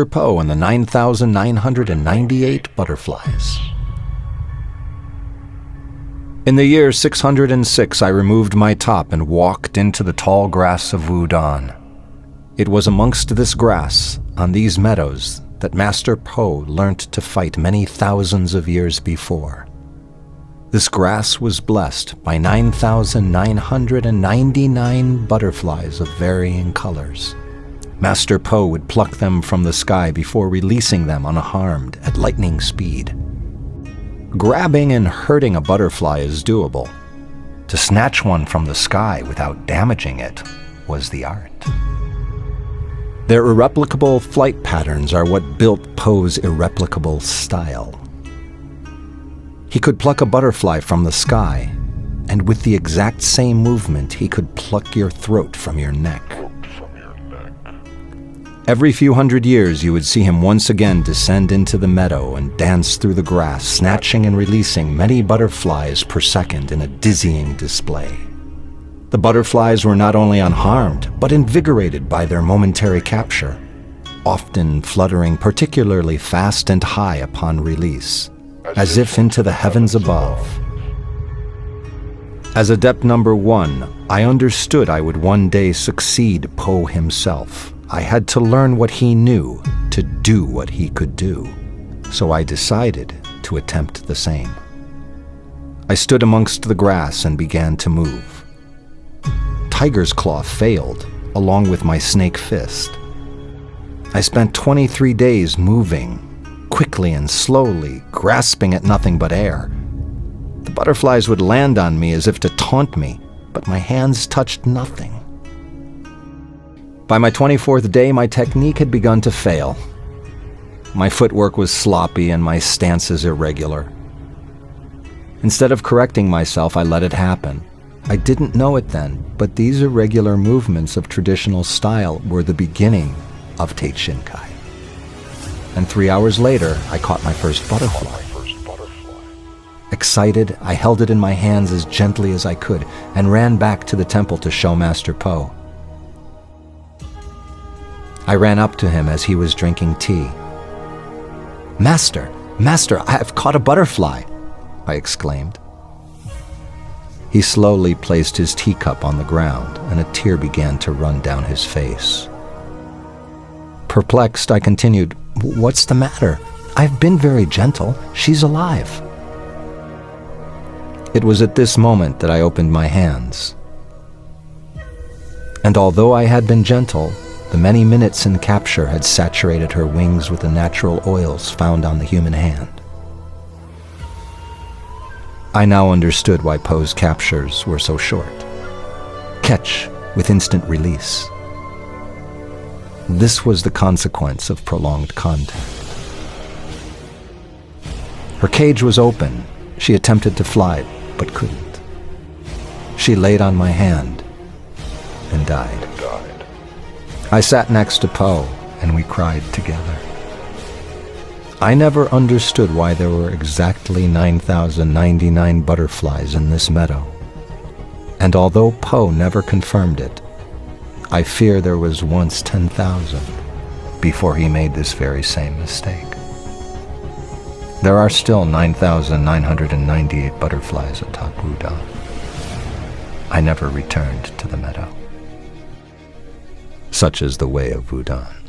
Poe and the 9,998 butterflies. In the year 606, I removed my top and walked into the tall grass of Wudan. It was amongst this grass, on these meadows, that Master Poe learnt to fight many thousands of years before. This grass was blessed by 9,999 butterflies of varying colors. Master Poe would pluck them from the sky before releasing them unharmed at lightning speed. Grabbing and hurting a butterfly is doable. To snatch one from the sky without damaging it was the art. Their irreplicable flight patterns are what built Poe's irreplicable style. He could pluck a butterfly from the sky, and with the exact same movement, he could pluck your throat from your neck. Every few hundred years, you would see him once again descend into the meadow and dance through the grass, snatching and releasing many butterflies per second in a dizzying display. The butterflies were not only unharmed, but invigorated by their momentary capture, often fluttering particularly fast and high upon release, as if into the heavens above. As Adept number 1, I understood I would one day succeed Poe himself. I had to learn what he knew to do what he could do, so I decided to attempt the same. I stood amongst the grass and began to move. Tiger's Claw failed, along with my snake fist. I spent 23 days moving, quickly and slowly, grasping at nothing but air. The butterflies would land on me as if to taunt me, but my hands touched nothing. By my 24th day, my technique had begun to fail. My footwork was sloppy and my stances irregular. Instead of correcting myself, I let it happen. I didn't know it then, but these irregular movements of traditional style were the beginning of Teichinkai. And 3 hours later, I caught my first butterfly. Excited, I held it in my hands as gently as I could and ran back to the temple to show Master Poe. I ran up to him as he was drinking tea. Master, I've caught a butterfly," I exclaimed. He slowly placed his teacup on the ground, and a tear began to run down his face. Perplexed, I continued, "What's the matter? I've been very gentle. She's alive." It was at this moment that I opened my hands. And although I had been gentle, the many minutes in capture had saturated her wings with the natural oils found on the human hand. I now understood why Poe's captures were so short. Catch with instant release. This was the consequence of prolonged contact. Her cage was open. She attempted to fly, but couldn't. She laid on my hand and died. I sat next to Poe, and we cried together. I never understood why there were exactly 9,099 butterflies in this meadow. And although Poe never confirmed it, I fear there was once 10,000 before he made this very same mistake. There are still 9,998 butterflies atop Wudan. I never returned to the meadow. Such is the way of Wudan.